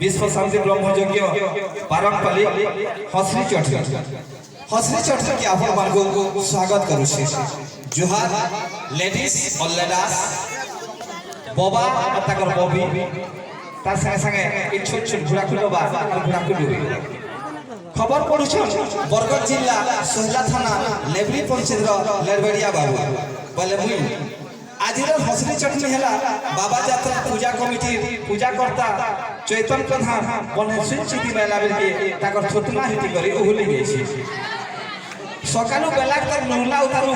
विश्व शांति ब्रह्मयज्ञ पारंपरिक हसरी चटनी के आपण मान को स्वागत करू छे। जुहार लेडीज और लेडास बोबा ताकर बॉबी तार संगे संगे ए छोट छोट घुड़ाकुलो बा घुड़ाकुलो खबर पड़ुछ बरगढ़ जिला सोहला थाना लेबरी पंचायत लेरबेड़िया बाबू बोले मुई आज हसरी चटनी है बाबा जात्रा पूजा कमिटी पूजा करता चैतन प्रधान बनेश्वर चिति मेला बेलके छोटना हिटी करी ओहुली गई सकालू बेला तक नुहला उतारू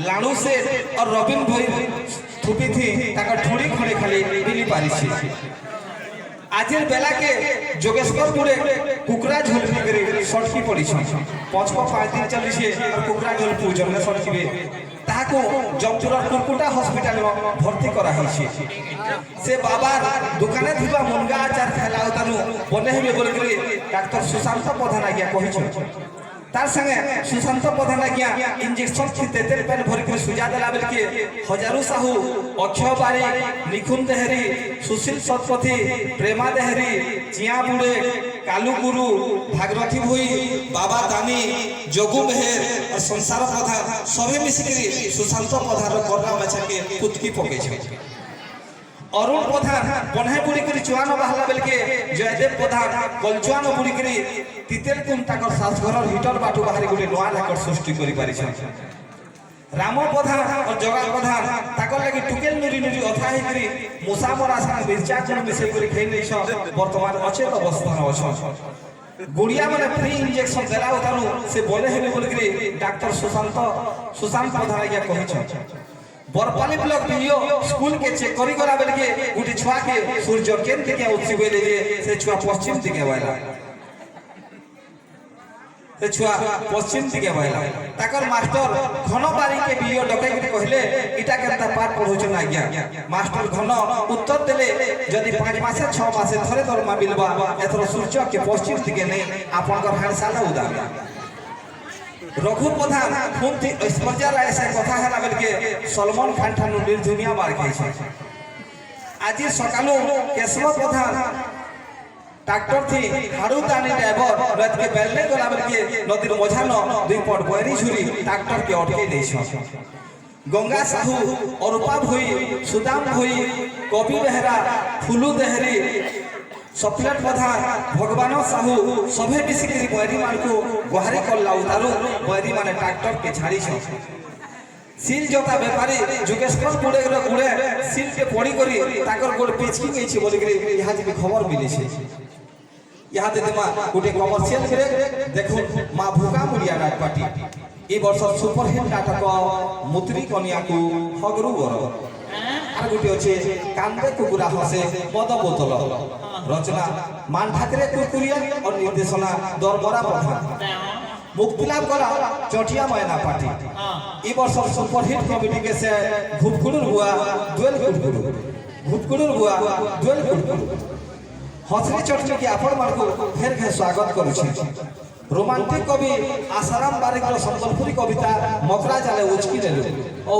लाणु से और रबिन भई थुपी थी ठुड़ी खड़े खाली मिली पारी आज बेला के जोगेश्वरपुर कुकरा झोलकी करे सटकी पड़ी 5 दिन चली से कुकरा झोल पूजन में सटकी ताको जमचुरा कुरकुटा हॉस्पिटल में भर्ती करा से बाबा दुकाने थिबा मुनगा आचार खेला उतानु बने हेबे बोल के डॉक्टर सुशांत प्रधान आज्ञा कहि तार संगे सुशांत प्रधान आज्ञा इंजेक्शन थी तेतेल पेन भर के सुजा देला बेल के हजारू साहू अक्षय बारी निखुन देहरी सुशील सतपथी प्रेमा देहरी चिया बुड़े कालू गुरु भागरथी भोई बाबा दानी जोगू मेहर और संसार प्रधान सभी मिसिकरी सुशांत प्रधान करना मचा के कुतकी पके छे। अरुण प्रधान बन्हे बुड़ी करी चुआन बहला बेल के जयदेव प्रधान कलचुआन बुड़ी करी तितेल कुम ताकर सासघर हिटर बाटू बाहरी गुटे नया रेकर्ड सृष्टि करि पारि छै। राम प्रधान और जगा प्रधान ताकर लगी टुकेल नुरी नुरी अथा हे करी मुसा मरा संग मिर्चा गुण मिसे करी खै नै छ वर्तमान अचेत अवस्था में छ। गुड़िया माने फ्री इंजेक्शन देला उतारू से बोले हेबे बोल करी डॉक्टर सुशांत प्रधान या कहि छ। बरपाली ब्लॉक वीडियो स्कूल के चेक करी गला बेल के गुटी छुआ के सूर्य केंद्र के उछि बेले जे से छुआ पश्चिम दिखे वाला से छुआ पश्चिम दिखे वाला ताकर मास्टर घनबारी के वीडियो डकै के कहले इटा केता पाठ पढौ छ ना आज्ञा मास्टर घन उत्तर देले यदि 5 मासे 6 मासे थरे दरमा मिलबा एथरो सूर्य के पश्चिम दिखे नै आपन घर हारसाला उदार रघु प्रधान खून थी ऐश्वर्या राय से कथा है बेल के सलमान खान ठानु निर्धुनिया मार के आज सकालू केशव प्रधान ट्रैक्टर थी हारू दानी ड्राइवर रात के बेलने गला बेल के नदीर मझान 2 पट बैरी झुरी ट्रैक्टर के अटके दै छ। गंगा साहू अरूपा भोई सुदाम भोई कवि बेहरा फुलू देहरी सप्लेट प्रधान भगवान साहू सभे मिसिकरी बैरी मान को गुहारी कला उतारू बैरी माने ट्रैक्टर के छाड़ी छ। सील जोता व्यापारी जोगेश्वर गुड़े गुड़े सील के पड़ी करी ताकर गोड़ पिचकी गई छ बोली करी यहां जे खबर मिली छ। यहां दे मा गुटे कमर्शियल ब्रेक देखो मां भूका मुड़िया नाट पार्टी ए वर्ष सुपरहिट नाटक मुत्री कन्या को हगरू गर आर गुटे अछि कांदे कुकुरा हसे पद बोतल रचना मान ठाकरे कुकुरिया और निर्देशना दरबरा प्रधान मुक्तिलाभ करा चटिया मैना पार्टी ई वर्ष सुपरहिट कमिटी के से घुपकुड़ुर हुआ दुएल घुपकुड़ुर हुआ दुएल हसरी चटनी के आपण मान को फेर के स्वागत करू छी। रोमांटिक कवि आसाराम बारिक संबलपुरी कविता मकरा जाले उचकी देलु ओ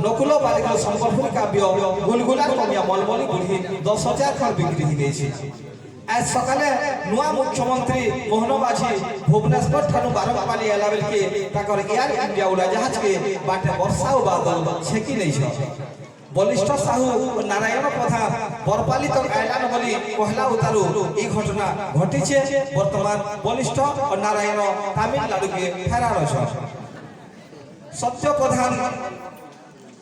नकुलो बारिक संबलपुरी काव्य गुलगुला कन्या मलमली बुढ़ी 10,000 खंड बिक्री ही गई छी। आज सकाले नुआ मुख्यमंत्री मोहन बाजी भुवनेश्वर ठानु बारंपाली आला बेल के ताकर एयर इंडिया उड़ा जहाज के बाटे वर्षा और बादल छेकी नै छ। बलिष्ठ साहू नारायण प्रधान बरपाली तक ऐलान बोली पहला उतारू ई घटना घटी छे। वर्तमान बलिष्ठ और नारायण तमिलनाडु के फेरार छ। सत्य प्रधान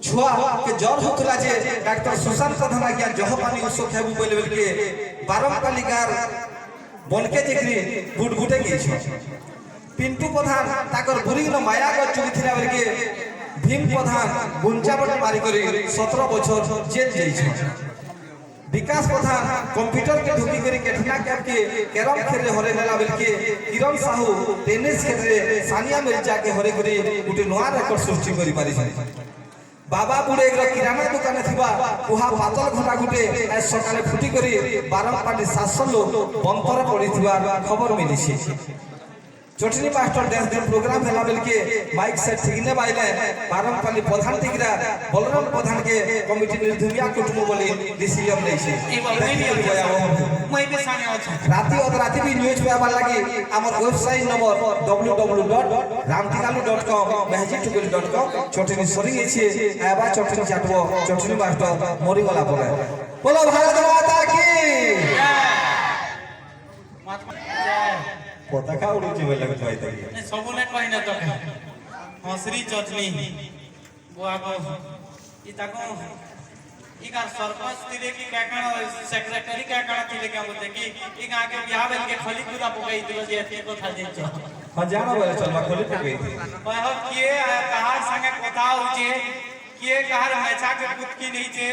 छुआ के जर होतला जे डॉक्टर सुशांत प्रधान आज्ञा जहपानी उसो खेबू बोले बोल के बारंपाली गार बनके जेकरी गुडगुटे गई छ। पिंटू प्रधान ताकर बुरी न माया को चुकी थिला बोल के भीम प्रधान गुंजाबट मारी करी 17 बछर जेल जाई छ। विकास प्रधान कंप्यूटर के ढुकी करी केठना कैप के कैरम खेले हरे नेला बेल के किरण साहू टेनिस खेले सानिया मिर्जा के हरे करी गुटे नया रेकर्ड सृष्टि करी पारी छ। बाबा बुढ़े एक किराना दुकान थिबा उहा पातल घटा गुटे आज सकाले फुटी करी बारंपाली 700 लोग बंतर पड़ी थिबा खबर मिली छ। चटनी मास्टर देश दिन प्रोग्राम हेला बेल के माइक से ठिकने बाइले पारंपरिक प्रधान टिकरा बलराम प्रधान के कमिटी निर्धुनिया कुटुंब बोली डिसीजन नै छै। मैं भी सामने न्यूज पाइबार लगी आमर वेबसाइट नंबर www.ramtikalu.com चटनी सरी गेछे एबा चटनी चाटबो चटनी मास्टर मरि गला परे बोलो भारत माता की पताका उड़ुचे बोले भाई तकी सबने कहिना तो हंसरी चटनी बुआ को ई ताको ई का सरपंच तिले की काकण सेक्रेटरी काकण तिले का बोलते कि ई गां के बियाह बेल के खली पूरा पकई दिलो जे एते को था जेच हां जानो बोले चलवा खोली पकई ओए हो किए कहार संगे कथा होचे किए कहार मैछा के पुत की नहीं छे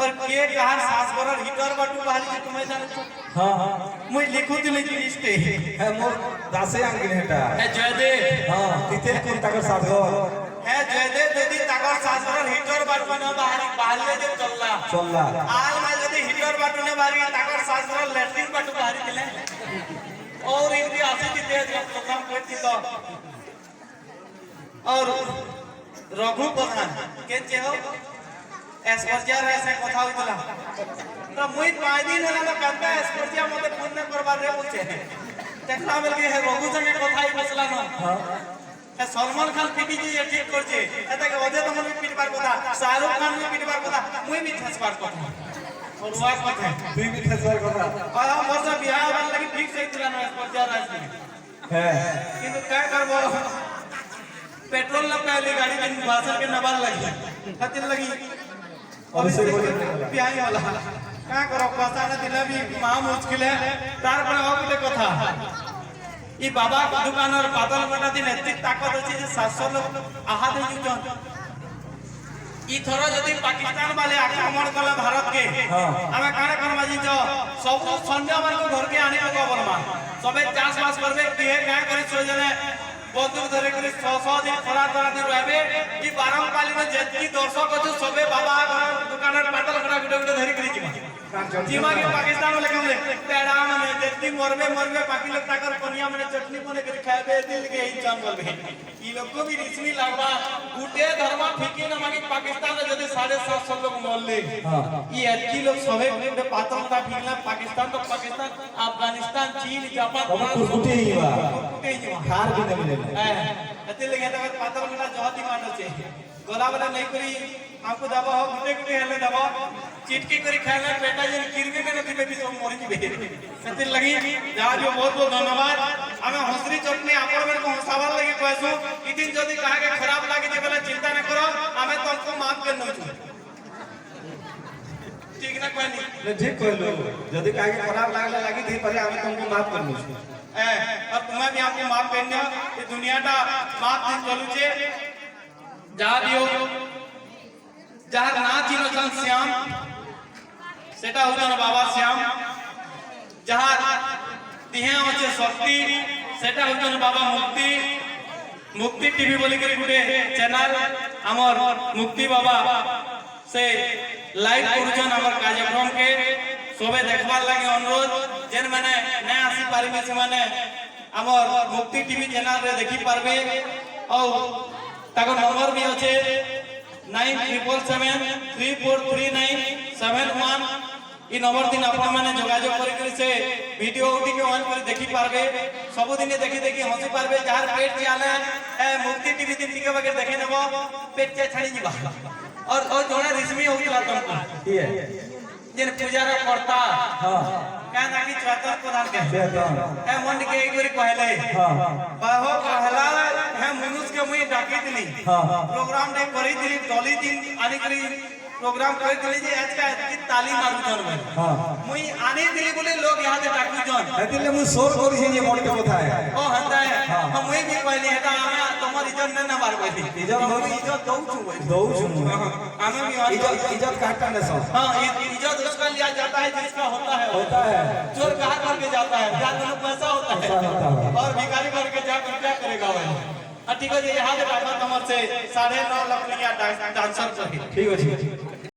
और किए कहार सास बरर हीटर बाटू बाहरी जे तुम्हें जानो हां हां मुई लिखु दिले लिस्ट है मोर दासे आंगिन हेटा है जयदे हां तिते कोन ताकर साथ घर है जयदे यदि ताकर सास बरर हीटर बाटू न बाहरी बाहले जे चलला आज मैं यदि हीटर बाटू न बाहरी ताकर सास बरर लैट्रिन बाटू बाहरी दिले और इनकी आसी दिते प्रोग्राम करती तो और रघु प्रधान के जे हो एसपर्जिया रे से কথা হইতলা তো মুই 5 দিন হলা তো কান্তা এসपर्जिया মতে ফোন না করবার রে বলছে দেখলা বল কি হে রঘু সঙ্গে কথাই বসলা না হ্যাঁ সলমান খান পিটি জি ঠিক করছে এটাকে ওদে তো মনে পিটবার কথা শাহরুখ খান भी পিটবার কথা মুই भी ঠেসবার কথা और ওয়া কথা তুই भी ঠেসবার কথা আর মোর সব বিয়াহ হবার লাগি ঠিক হইতলা না এসपर्जिया রাজনীতি হ্যাঁ কিন্তু কা করব पेट्रोल ना पहले गाड़ी में भाषण के नबार लगी खातिर लगी और इसे बियाह वाला का करो पता ना दिला भी महा मुश्किल है तार पर होले कथा ई बाबा दुकान और पातल बटा दिन एति ताकत अछि जे 700 लोग आहा दे जन ई थोड़ा यदि पाकिस्तान वाले आक्रमण कला भारत के हमें काना कर बाजी जो सब संध्या मान को घर के आने को बोलमा सबे चाष बास करबे के काय करे सोजने बंदूक धरे करे 100 दिन खरा धरा दिन रहबे ई बारंकाली में जेतकी दर्शक अछि सबे बाबा दुकानर पातल खरा गुडे गुडे धरि करी जीमा के पाकिस्तान वाले कमले तेरा माने जेतकी मरबे बाकी लोग ताकर कोनिया में चटनी बने कर खाबे दिल के ही जान बोलबे ई लोग को भी रिस्मी लागबा गुटे धर्म फीके न मागी पाकिस्तान में जदि 750 लोग मरले ई एतकी लोग सबे गुडे पातल खरा फिरला पाकिस्तान तो पाकिस्तान अफगानिस्तान चीन जापान गुटे ही बा गुटे ही बा खार भी नहीं मिले एते लगे त पातल खरा जहती मानो छे गोला वाला नहीं करी आपको दबा हो गुटे गुटे हेले दबा चिटकी करी खाना बेटा जे किरके में नथी बेबी सब मरि जिबे सते लगी जा जो बहुत बहुत धन्यवाद हमें हंसरी चटनी आपन में को हंसावार लगी कहसु ई दिन जदी कहा के खराब लागे जे बोले चिंता न करो हमें तुमको माफ कर नो ठीक ना कहनी ले ठीक कहलो जदी कहा के खराब लागले लागी दी पहले हमें तुमको माफ कर नो और तुम्हें भी आपको माफ करना ये दुनियाटा माफ दिन चलू छे जा दियो जहाँ ना चिनो सन श्याम सेटा होजन बाबा श्याम जहाँ दिहे होचे शक्ति सेटा होजन बाबा मुक्ति मुक्ति टीवी बोली के गुटे चैनल हमर मुक्ति बाबा से लाइव करूजन हमर कार्यक्रम के सोबे देखबार लागे अनुरोध जेन माने नै आसी पारिबे से माने हमर मुक्ति टीवी चैनल रे देखि पारबे और ताको नंबर भी होचे 9777343971 ई नंबर दिन अपन माने जोगाजोग करि करि से वीडियो उठी के ऑन कर देखि पारबे सब दिन देखि देखि हंसी पारबे जार पेट जियाले ए मुक्ति टीवी दिन के बगैर देखे नेबो पेट के छाड़ी जीवा और जोड़ा रिस्मी होइला तुमको की है जेन पूजा रे करता हां का नाकी 74 प्रधान के ए मन के एक बारी कहले हां बाहो कहला है मनुष्य के मुई डाकी दिली हां प्रोग्राम ने करी दिली टोली दिन आनी करी प्रोग्राम करी दिली जे आज का ताली मारू जन में हां मुई आनी दिली बोले लोग यहां से डाकू जन एतिले मु शोर करी छै जे मोट के कथा है ओ हंदा है हम मुई भी कहली हेता आमे तमर इज्जत न मार कहली इज्जत हम इज्जत दऊ छु आमे भी इज्जत काटता न सब हां इज्जत उसका लिया जाता है जिसका होता है चोर कहा करके जाता है ज्यादा लोग पैसा होता है और भिखारी करके जाकर क्या करेगा भाई ठीक है यहाँ पे बात हमारे से 9.5 लाख डांसर ठीक है